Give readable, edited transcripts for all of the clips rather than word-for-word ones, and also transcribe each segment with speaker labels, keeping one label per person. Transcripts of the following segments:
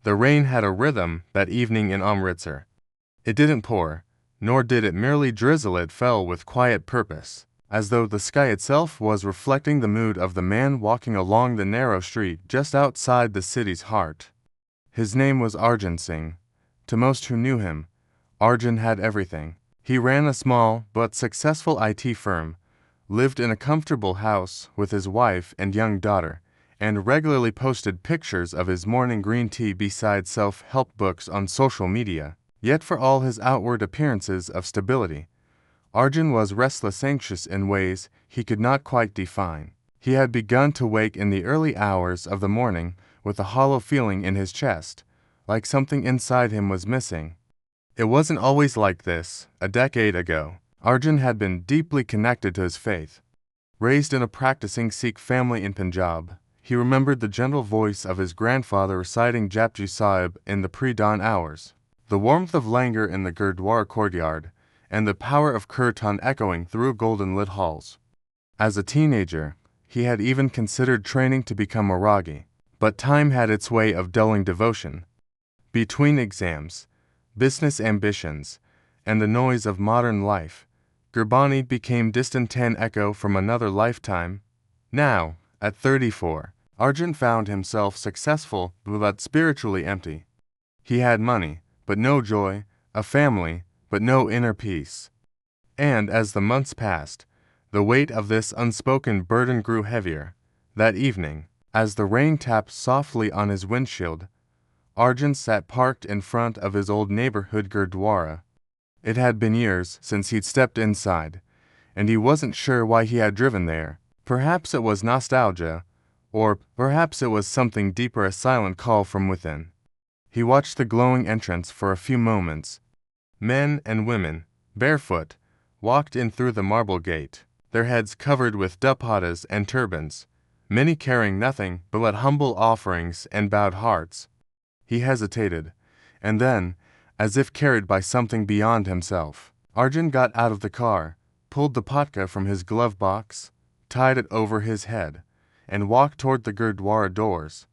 Speaker 1: The rain had a rhythm that evening in Amritsar. It didn't pour, nor did it merely drizzle, it fell with quiet purpose, as though the sky itself was reflecting the mood of the man walking along the narrow street just outside the city's heart. His name was Arjan Singh. To most who knew him, Arjan had everything. He ran a small but successful IT firm, lived in a comfortable house with his wife and young daughter, and regularly posted pictures of his morning green tea beside self-help books on social media. Yet for all his outward appearances of stability, Arjan was restless, anxious in ways he could not quite define. He had begun to wake in the early hours of the morning with a hollow feeling in his chest, like something inside him was missing. It wasn't always like this. A decade ago, Arjan had been deeply connected to his faith. Raised in a practicing Sikh family in Punjab, he remembered the gentle voice of his grandfather reciting Japji Sahib in the pre-dawn hours, the warmth of langar in the Gurdwara courtyard, and the power of kirtan echoing through golden-lit halls. As a teenager, he had even considered training to become a ragi, but time had its way of dulling devotion. Between exams, business ambitions, and the noise of modern life, Gurbani became distant an echo from another lifetime. Now, at 34, Arjan found himself successful but spiritually empty. He had money, but no joy, a family, but no inner peace. And as the months passed, the weight of this unspoken burden grew heavier. That evening, as the rain tapped softly on his windshield, Arjan sat parked in front of his old neighborhood Gurdwara. It had been years since he'd stepped inside, and he wasn't sure why he had driven there. Perhaps it was nostalgia, or perhaps it was something deeper, a silent call from within. He watched the glowing entrance for a few moments. Men and women, barefoot, walked in through the marble gate, their heads covered with dupattas and turbans, many carrying nothing but humble offerings and bowed hearts. He hesitated, and then, as if carried by something beyond himself, Arjan got out of the car, pulled the patka from his glove box, tied it over his head, and walked toward the Gurdwara doors.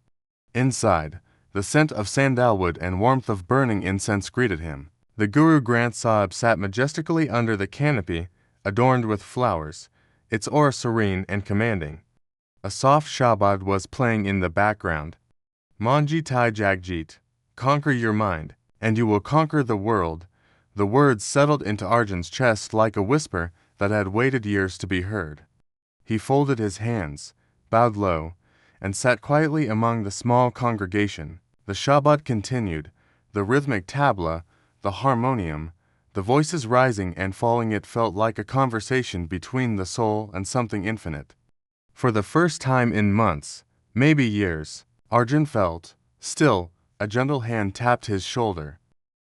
Speaker 1: Inside, the scent of sandalwood and warmth of burning incense greeted him. The Guru Granth Sahib sat majestically under the canopy, adorned with flowers, its aura serene and commanding. A soft shabad was playing in the background. Manji Tai Jagjit, conquer your mind, and you will conquer the world. The words settled into Arjan's chest like a whisper that had waited years to be heard. He folded his hands, bowed low, and sat quietly among the small congregation. The shabad continued, the rhythmic tabla, the harmonium, the voices rising and falling. It felt like a conversation between the soul and something infinite. For the first time in months, maybe years, Arjan felt, still, a gentle hand tapped his shoulder.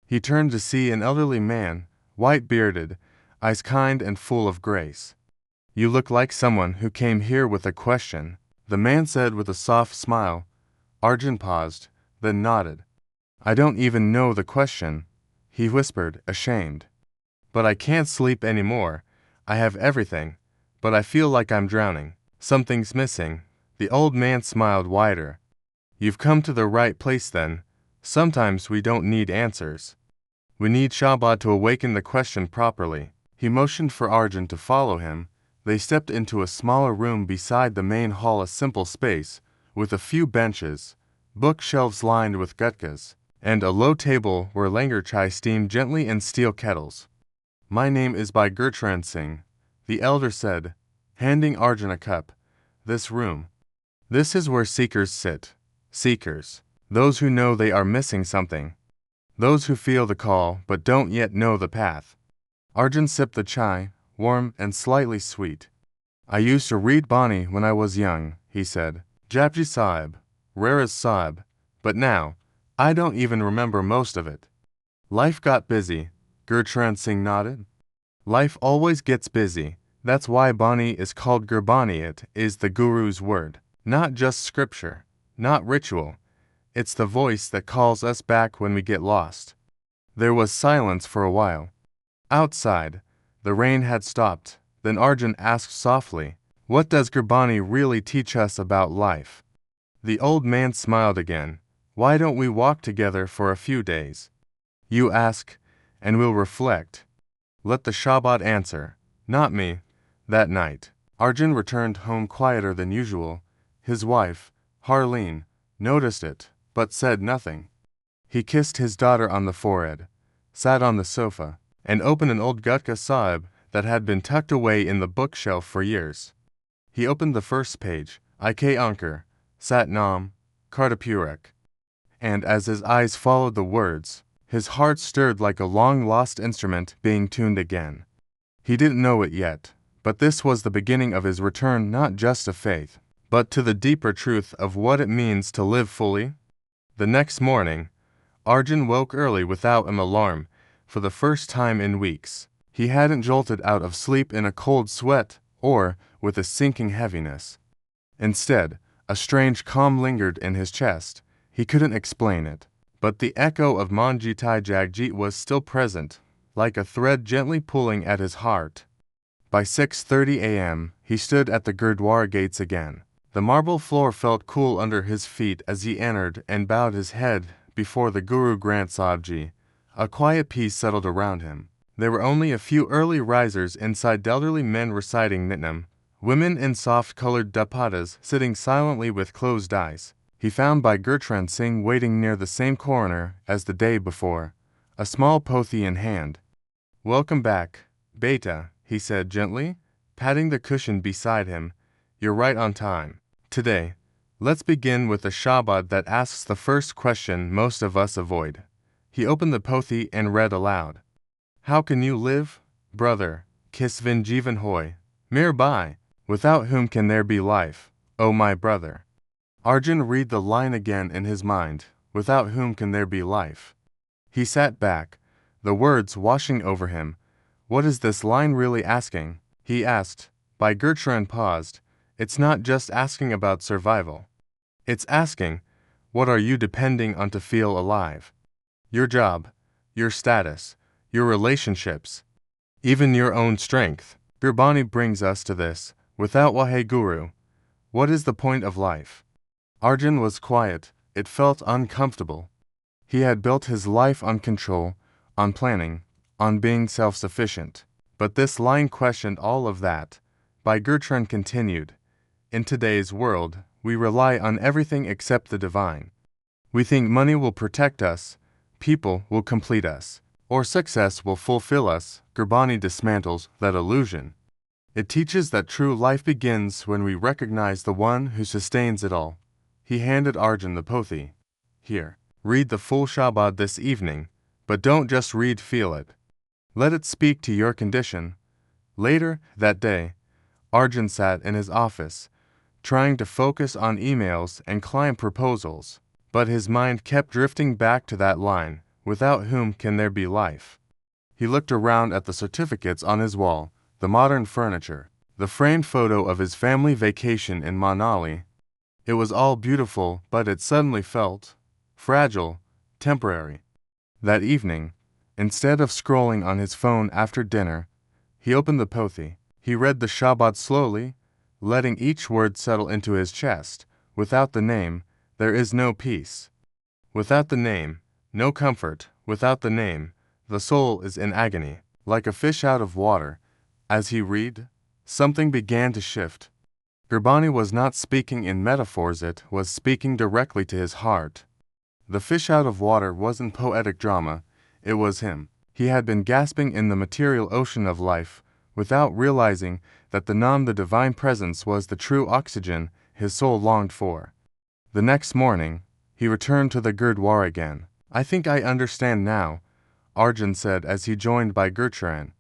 Speaker 1: He turned to see an elderly man, white-bearded, eyes kind and full of grace. You look like someone who came here with a question, the man said with a soft smile. Arjan paused, then nodded. I don't even know the question, he whispered, ashamed. But I can't sleep anymore. I have everything, but I feel like I'm drowning. Something's missing. The old man smiled wider. You've come to the right place then. Sometimes we don't need answers. We need Shabad to awaken the question properly. He motioned for Arjan to follow him. They stepped into a smaller room beside the main hall, a simple space, with a few benches, bookshelves lined with gutkas, and a low table where langar chai steamed gently in steel kettles. My name is by Guru Granth Singh, the elder said, handing Arjan a cup. This room. This is where seekers sit. Seekers. Those who know they are missing something. Those who feel the call but don't yet know the path. Arjan sipped the chai, warm and slightly sweet. I used to read Bani when I was young, he said. Japji Sahib, rare as Sahib, but now, I don't even remember most of it. Life got busy, Guru Granth Singh nodded. Life always gets busy. That's why Bani is called Gurbani. It is the Guru's word, not just scripture, not ritual. It's the voice that calls us back when we get lost. There was silence for a while. Outside, the rain had stopped. Then Arjan asked softly, what does Gurbani really teach us about life? The old man smiled again. Why don't we walk together for a few days? You ask, and we'll reflect. Let the Shabbat answer, not me. That night, Arjun returned home quieter than usual. His wife, Harleen, noticed it, but said nothing. He kissed his daughter on the forehead, sat on the sofa, and opened an old Granth Sahib that had been tucked away in the bookshelf for years. He opened the first page, Ik Ankar, Sat Nam, Kartapurak. And as his eyes followed the words, his heart stirred like a long-lost instrument being tuned again. He didn't know it yet, but this was the beginning of his return not just to faith, but to the deeper truth of what it means to live fully. The next morning, Arjun woke early without an alarm, for the first time in weeks. He hadn't jolted out of sleep in a cold sweat or with a sinking heaviness. Instead, a strange calm lingered in his chest. He couldn't explain it, but the echo of Manjitai Jagjit was still present, like a thread gently pulling at his heart. By 6:30 a.m., he stood at the Gurdwara gates again. The marble floor felt cool under his feet as he entered and bowed his head before the Guru Granth Sahib. A quiet peace settled around him. There were only a few early risers inside, elderly men reciting Nitnam, women in soft-colored dupattas sitting silently with closed eyes. He found Bhai Gurtrand Singh waiting near the same corner as the day before, a small pothee in hand. "Welcome back, Beta," he said gently, patting the cushion beside him. "You're right on time. Today, let's begin with a Shabad that asks the first question most of us avoid." He opened the pothee and read aloud. "How can you live, brother, Kisvin Jivan Hoy, Mirbai, without whom can there be life, O my brother?" Arjun read the line again in his mind, "Without whom can there be life?" He sat back, the words washing over him. What is this line really asking? He asked. Bhai Gurtrand paused. It's not just asking about survival. It's asking, what are you depending on to feel alive? Your job, your status, your relationships, even your own strength. Gurbani brings us to this. Without Waheguru, what is the point of life? Arjun was quiet. It felt uncomfortable. He had built his life on control, on planning, on being self-sufficient. But this line questioned all of that. Bhai Gurtrand continued, "In today's world, we rely on everything except the divine. We think money will protect us, people will complete us, or success will fulfill us." Gurbani dismantles that illusion. It teaches that true life begins when we recognize the one who sustains it all. He handed Arjun the pothee. "Here, read the full Shabad this evening, but don't just read, feel it. Let it speak to your condition." Later that day, Arjun sat in his office, trying to focus on emails and client proposals, but his mind kept drifting back to that line, "Without whom can there be life?" He looked around at the certificates on his wall, the modern furniture, the framed photo of his family vacation in Manali. It was all beautiful, but it suddenly felt fragile, temporary. That evening, instead of scrolling on his phone after dinner, he opened the pothee. He read the Shabad slowly, letting each word settle into his chest. Without the name, there is no peace. Without the name, no comfort. Without the name, the soul is in agony, like a fish out of water. As he read, something began to shift. Gurbani was not speaking in metaphors, it was speaking directly to his heart. The fish out of water wasn't poetic drama, it was him. He had been gasping in the material ocean of life, without realizing that the divine presence was the true oxygen his soul longed for. The next morning, he returned to the Gurdwara again. "I think I understand now," Arjun said as he joined Bhai Gurtrand.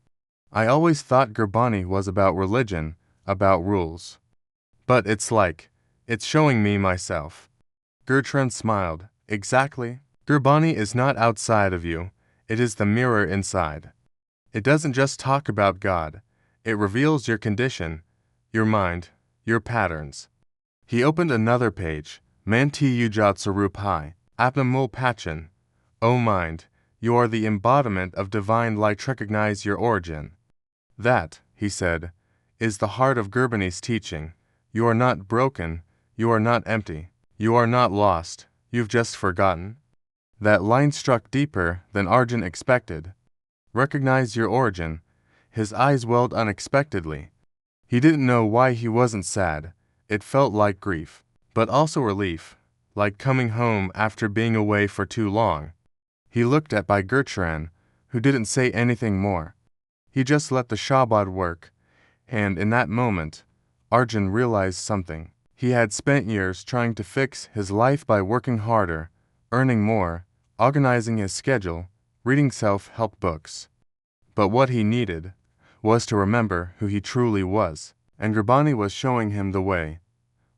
Speaker 1: "I always thought Gurbani was about religion, about rules. But it's showing me myself." Gurtrand smiled. "Exactly. Gurbani is not outside of you, it is the mirror inside. It doesn't just talk about God, it reveals your condition, your mind, your patterns." He opened another page. "Manti Ujat Sarupai, Apnamul Pachan. O mind, you are the embodiment of divine light, recognize your origin." That, he said, is the heart of Gurbani's teaching. You are not broken, you are not empty, you are not lost, You've just forgotten? That line struck deeper than Arjun expected. Recognize your origin. His eyes welled unexpectedly. He didn't know why he wasn't sad. It felt like grief, but also relief, like coming home after being away for too long. He looked at Bhai Gurcharan, who didn't say anything more. He just let the Shabad work, and in that moment, Arjun realized something. He had spent years trying to fix his life by working harder, earning more, organizing his schedule, reading self-help books. But what he needed was to remember who he truly was, and Gurbani was showing him the way.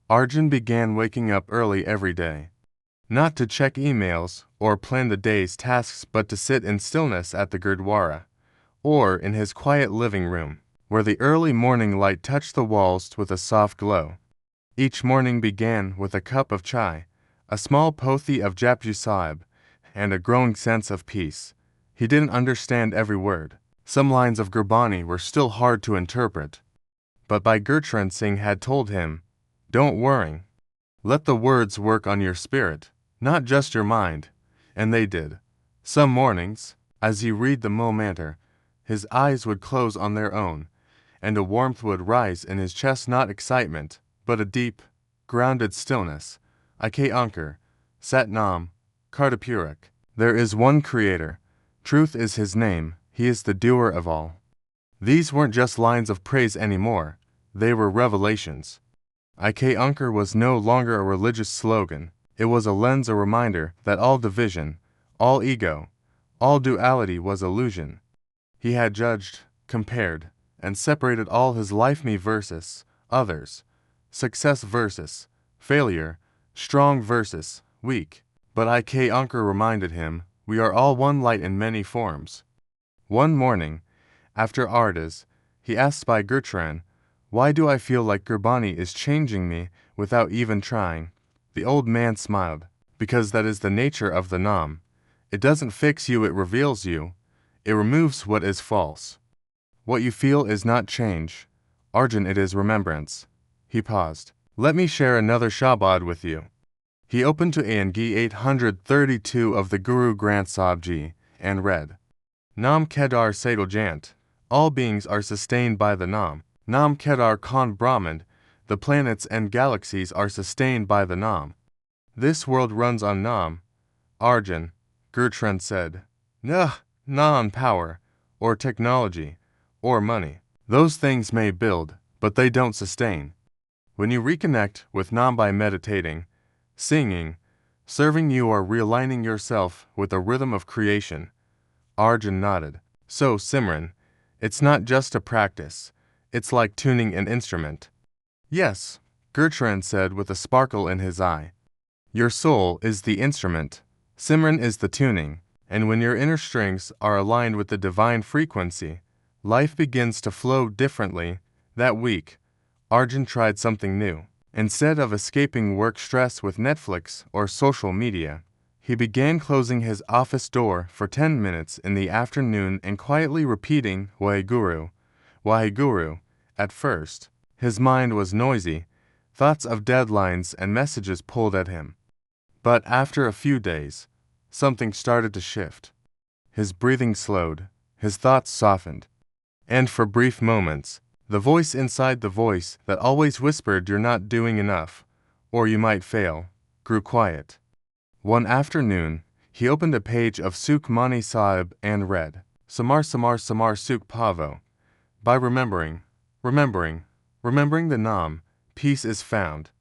Speaker 1: Arjun began waking up early every day. Not to check emails or plan the day's tasks, but to sit in stillness at the Gurdwara, or in his quiet living room, where the early morning light touched the walls with a soft glow. Each morning began with a cup of chai, a small pothi of Japji Sahib, and a growing sense of peace. He didn't understand every word. Some lines of Gurbani were still hard to interpret. But Bhai Gurcharan Singh had told him, "Don't worry. Let the words work on your spirit, not just your mind." And they did. Some mornings, as he read the Mo Mantar, his eyes would close on their own, and a warmth would rise in his chest, not excitement, but a deep, grounded stillness. Ike Ankur, Sat Nam, Kartapurak. There is one Creator. Truth is His name. He is the doer of all. These weren't just lines of praise anymore. They were revelations. Ike Ankur was no longer a religious slogan. It was a lens, a reminder that all division, all ego, all duality was illusion. He had judged, compared, and separated all his life: me versus others, success versus failure, strong versus weak. But Ike Ankur reminded him, we are all one light in many forms. One morning, after Ardas, he asked Bhai Gurcharan, "Why do I feel like Gurbani is changing me without even trying?" The old man smiled. "Because that is the nature of the Nam. It doesn't fix you, it reveals you. It removes what is false. What you feel is not change. Arjun, it is remembrance." He paused. "Let me share another Shabad with you." He opened to Angi 832 of the Guru Granth Sahib Ji, and read, Nam Kedar Sadal Jant. All beings are sustained by the Nam. Nam Kedar Khan Brahman. The planets and galaxies are sustained by the Nam. This world runs on Nam. Arjun, Gurcharan said, "Nah, not on power, or technology, or money. Those things may build, but they don't sustain. When you reconnect with Nam by meditating, singing, serving, you are realigning yourself with the rhythm of creation." Arjun nodded. "So, Simran, it's not just a practice. It's like tuning an instrument." "Yes," Gurcharan said with a sparkle in his eye. "Your soul is the instrument. Simran is the tuning. And when your inner strings are aligned with the divine frequency, life begins to flow differently." That week, Arjun tried something new. Instead of escaping work stress with Netflix or social media, he began closing his office door for 10 minutes in the afternoon and quietly repeating Waheguru, Waheguru. At first, his mind was noisy, thoughts of deadlines and messages pulled at him. But after a few days, something started to shift. His breathing slowed, his thoughts softened. And for brief moments, the voice inside the voice that always whispered you're not doing enough, or you might fail, grew quiet. One afternoon, he opened a page of Sukhmani Sahib and read, Samar Samar Samar Sukh Pavo. By remembering the Nam, peace is found.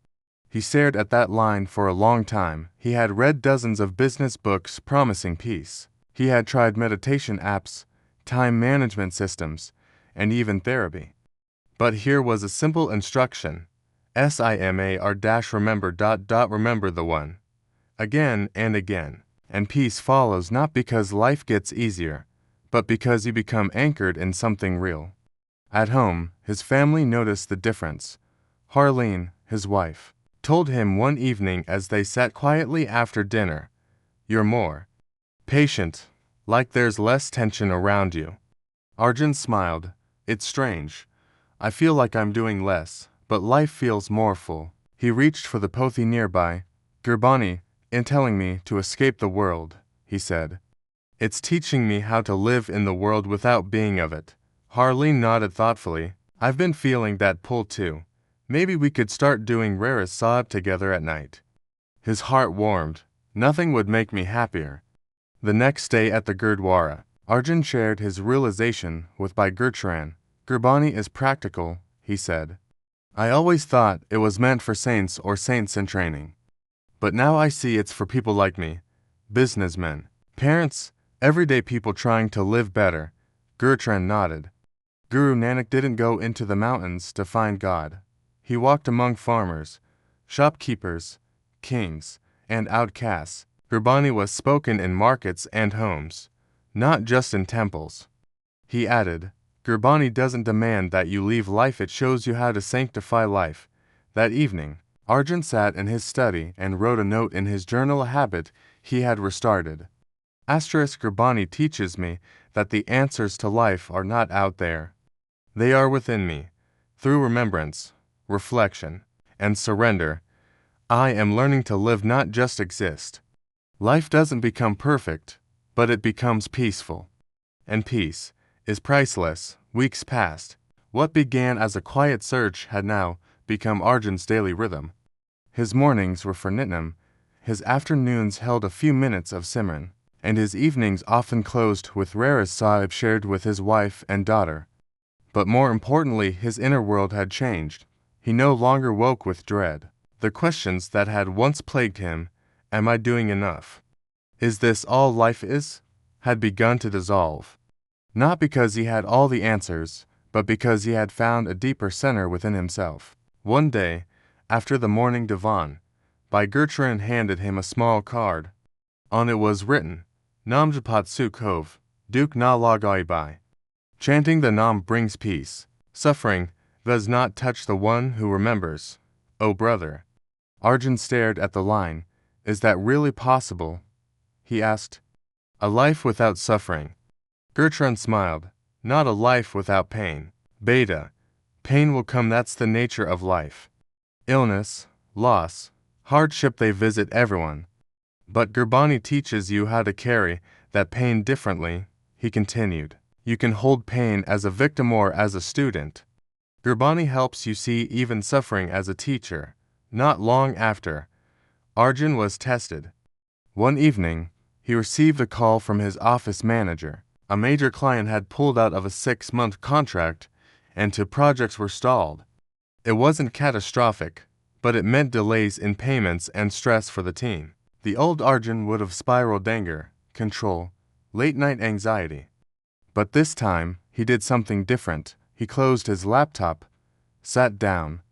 Speaker 1: He stared at that line for a long time. He had read dozens of business books promising peace. He had tried meditation apps, time management systems, and even therapy. But here was a simple instruction. SIMAR-remember ... remember the one. Again and again. And peace follows, not because life gets easier, but because you become anchored in something real. At home, his family noticed the difference. Harleen, his wife, told him one evening as they sat quietly after dinner, "You're more patient, like there's less tension around you." Arjun smiled. "It's strange. I feel like I'm doing less, but life feels more full." He reached for the pothi nearby. Gurbani, in telling me to escape the world, he said. It's teaching me how to live in the world without being of it. Harleen nodded thoughtfully. I've been feeling that pull too. Maybe we could start doing Restless Sahib together at night. His heart warmed. Nothing would make me happier. The next day at the Gurdwara, Arjun shared his realization with Bhai Gurcharan. Gurbani is practical, he said. I always thought it was meant for saints or saints in training. But now I see it's for people like me, businessmen, parents, everyday people trying to live better. Gurcharan nodded. Guru Nanak didn't go into the mountains to find God. He walked among farmers, shopkeepers, kings, and outcasts. Gurbani was spoken in markets and homes, not just in temples. He added, Gurbani doesn't demand that you leave life, it shows you how to sanctify life. That evening, Arjun sat in his study and wrote a note in his journal, a habit he had restarted. Gurbani teaches me that the answers to life are not out there. They are within me. Through remembrance, reflection, and surrender, I am learning to live, not just exist. Life doesn't become perfect, but it becomes peaceful. And peace is priceless. Weeks passed. What began as a quiet search had now become Arjun's daily rhythm. His mornings were for Nitnam, his afternoons held a few minutes of Simran, and his evenings often closed with Restless Sahib shared with his wife and daughter. But more importantly, his inner world had changed. He no longer woke with dread. The questions that had once plagued him, am I doing enough? Is this all life is? Had begun to dissolve. Not because he had all the answers, but because he had found a deeper center within himself. One day, after the morning divan, Bhai Gurcharan handed him a small card. On it was written, Namjapat Sukhov, Duk na lagai bai. Chanting the Nam brings peace. Suffering does not touch the one who remembers. Oh brother. Arjun stared at the line. Is that really possible? He asked. A life without suffering. Gurcharan smiled. Not a life without pain. Beta. Pain will come, that's the nature of life. Illness, loss, hardship, they visit everyone. But Gurbani teaches you how to carry that pain differently, he continued. You can hold pain as a victim or as a student. Gurbani helps you see even suffering as a teacher. Not long after, Arjun was tested. One evening, he received a call from his office manager. A major client had pulled out of a 6-month contract, and 2 projects were stalled. It wasn't catastrophic, but it meant delays in payments and stress for the team. The old Arjun would have spiraled anger, control, late-night anxiety. But this time, he did something different. He closed his laptop, sat down,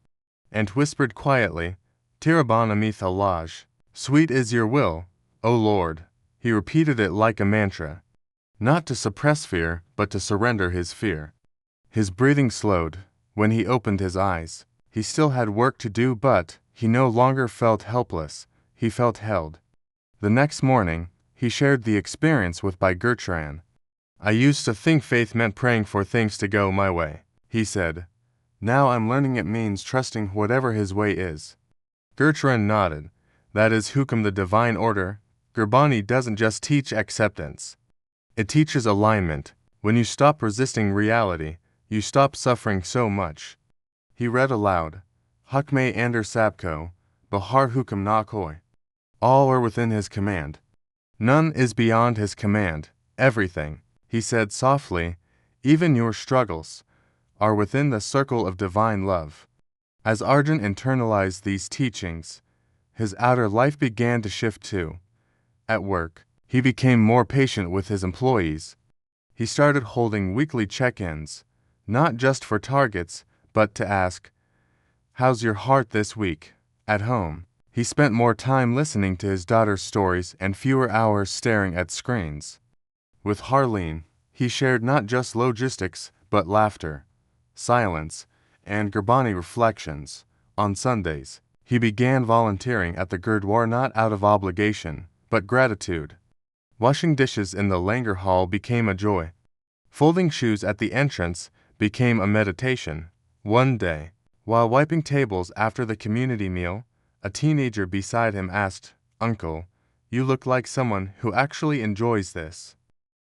Speaker 1: and whispered quietly, Tirabana Mithalaj, sweet is your will, O Lord. He repeated it like a mantra, not to suppress fear, but to surrender his fear. His breathing slowed. When he opened his eyes, he still had work to do, but he no longer felt helpless. He felt held. The next morning, he shared the experience with Bhai Gurcharan. I used to think faith meant praying for things to go my way, he said. Now I'm learning it means trusting whatever his way is. Gurcharan nodded. That is Hukam, the divine order. Gurbani doesn't just teach acceptance. It teaches alignment. When you stop resisting reality, you stop suffering so much. He read aloud, Hukme Ander Sabko, Bahar Hukam na koi. All are within his command. None is beyond his command. Everything, he said softly, even your struggles, are within the circle of divine love. As Arjun internalized these teachings, his outer life began to shift too. At work, he became more patient with his employees. He started holding weekly check-ins, not just for targets, but to ask, how's your heart this week? At home, he spent more time listening to his daughter's stories and fewer hours staring at screens. With Harleen, he shared not just logistics, but laughter, silence, and Gurbani reflections. On Sundays, he began volunteering at the Gurdwara not out of obligation, but gratitude. Washing dishes in the Langar Hall became a joy. Folding shoes at the entrance became a meditation. One day, while wiping tables after the community meal, a teenager beside him asked, Uncle, you look like someone who actually enjoys this.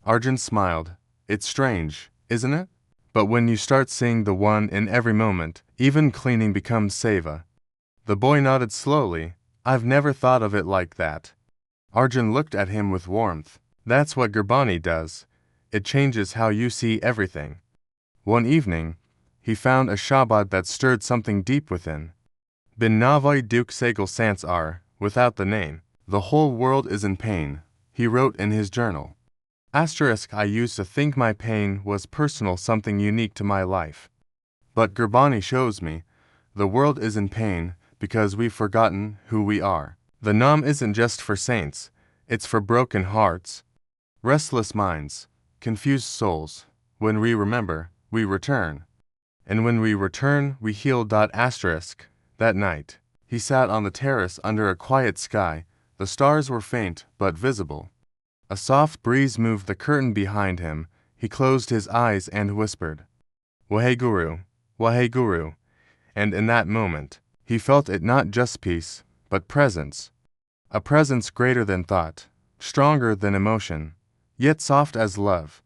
Speaker 1: Arjun smiled. It's strange, isn't it? But when you start seeing the one in every moment, even cleaning becomes Seva. The boy nodded slowly. I've never thought of it like that. Arjun looked at him with warmth. That's what Gurbani does. It changes how you see everything. One evening, he found a Shabad that stirred something deep within. Bin Navai Duk Segal Sansar, without the name. The whole world is in pain, he wrote in his journal. I used to think my pain was personal, something unique to my life. But Gurbani shows me, the world is in pain because we've forgotten who we are. The Nam isn't just for saints, it's for broken hearts, restless minds, confused souls. When we remember, we return. And when we return, we heal. That night, he sat on the terrace under a quiet sky. The stars were faint but visible. A soft breeze moved the curtain behind him. He closed his eyes and whispered, Waheguru, Waheguru. And in that moment, he felt it not just peace, but presence. A presence greater than thought, stronger than emotion, yet soft as love.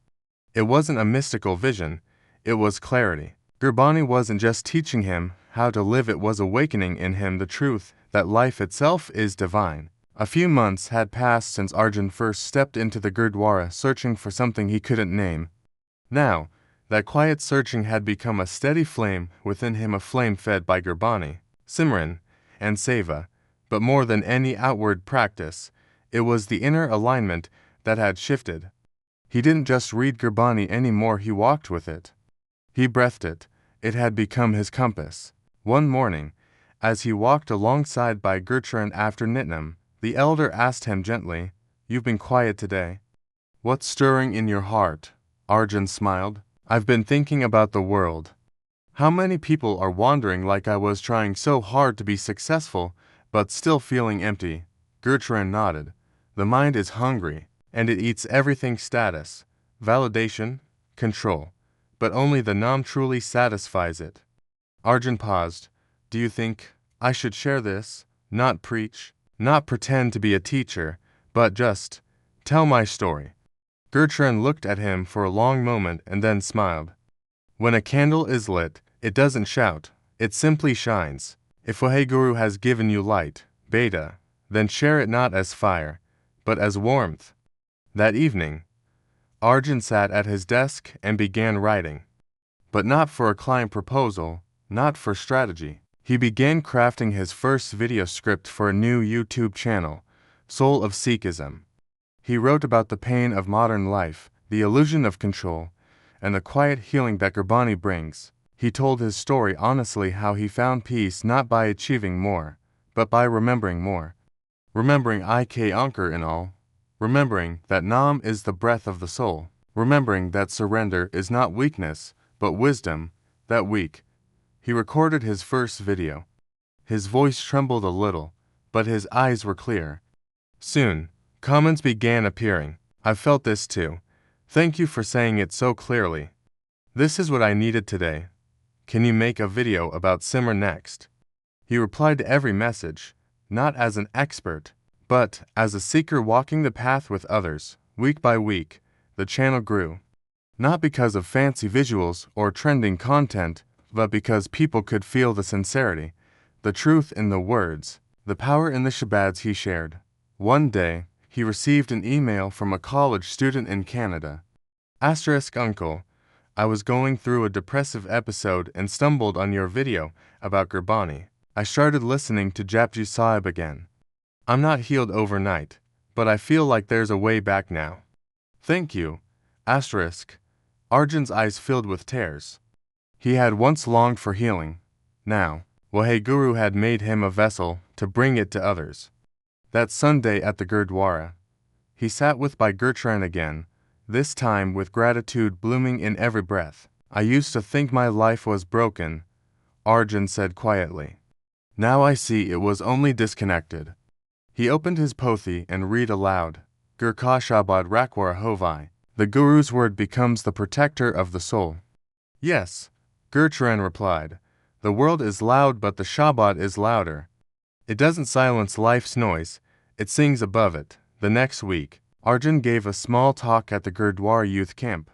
Speaker 1: It wasn't a mystical vision, it was clarity. Gurbani wasn't just teaching him how to live, it was awakening in him the truth that life itself is divine. A few months had passed since Arjun first stepped into the Gurdwara searching for something he couldn't name. Now, that quiet searching had become a steady flame within him, a flame fed by Gurbani, Simran, and Seva. But more than any outward practice, it was the inner alignment that had shifted. He didn't just read Gurbani anymore, he walked with it. He breathed it. It had become his compass. One morning, as he walked alongside by Gurcharan after Nitnam, the elder asked him gently, You've been quiet today. What's stirring in your heart? Arjun smiled. I've been thinking about the world. How many people are wandering like I was, trying so hard to be successful, but still feeling empty. Gurcharan nodded. The mind is hungry, and it eats everything: status, validation, control. But only the Nam truly satisfies it. Arjun paused. Do you think I should share this? Not preach, not pretend to be a teacher, but just tell my story. Gurcharan looked at him for a long moment and then smiled. When a candle is lit, it doesn't shout, it simply shines. If Waheguru has given you light, beta, then share it not as fire, but as warmth. That evening, Arjun sat at his desk and began writing. But not for a client proposal, not for strategy. He began crafting his first video script for a new YouTube channel, Soul of Sikhism. He wrote about the pain of modern life, the illusion of control, and the quiet healing that Gurbani brings. He told his story honestly, how he found peace not by achieving more, but by remembering more. Remembering Ik Anchor in all. Remembering that Nam is the breath of the soul. Remembering that surrender is not weakness, but wisdom, that weak. He recorded his first video. His voice trembled a little, but his eyes were clear. Soon, comments began appearing. I felt this too. Thank you for saying it so clearly. This is what I needed today. Can you make a video about Simran next? He replied to every message, not as an expert, but as a seeker walking the path with others. Week by week, the channel grew. Not because of fancy visuals or trending content, but because people could feel the sincerity, the truth in the words, the power in the shabads he shared. One day, he received an email from a college student in Canada. Uncle, I was going through a depressive episode and stumbled on your video about Gurbani. I started listening to Japji Sahib again. I'm not healed overnight, but I feel like there's a way back now. Thank you. Arjun's eyes filled with tears. He had once longed for healing. Now, Waheguru had made him a vessel to bring it to others. That Sunday at the Gurdwara, he sat with by Gurcharan again, this time with gratitude blooming in every breath. I used to think my life was broken, Arjun said quietly. Now I see it was only disconnected. He opened his pothi and read aloud, Gur Ka Shabad Rakwara Hovai. The Guru's word becomes the protector of the soul. Yes, Gurcharan replied. The world is loud, but the Shabad is louder. It doesn't silence life's noise, It sings above it. The next week, Arjun gave a small talk at the Gurdwara youth camp.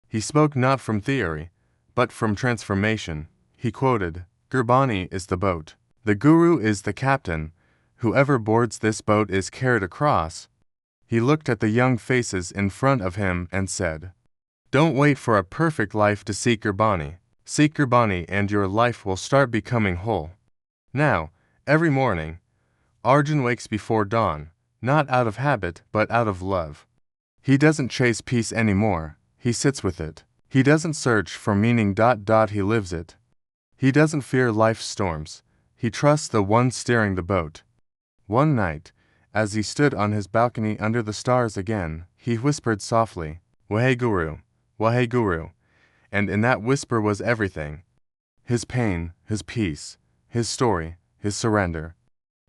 Speaker 1: He spoke not from theory, but from transformation. He quoted, "Gurbani is the boat. The Guru is the captain. Whoever boards this boat is carried across." He looked at the young faces in front of him and said, "Don't wait for a perfect life to seek Gurbani. Seek Gurbani and your life will start becoming whole." Now, every morning, Arjun wakes before dawn, not out of habit but out of love. He doesn't chase peace anymore, he sits with it. He doesn't search for meaning. He lives it. He doesn't fear life's storms, he trusts the one steering the boat. One night, as he stood on his balcony under the stars again, he whispered softly, "Waheguru, Waheguru," and in that whisper was everything. His pain, his peace, his story, his surrender.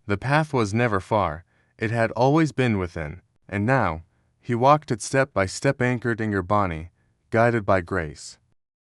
Speaker 1: The path was never far, it had always been within, and now, he walked it step by step anchored in Gurbani, guided by grace.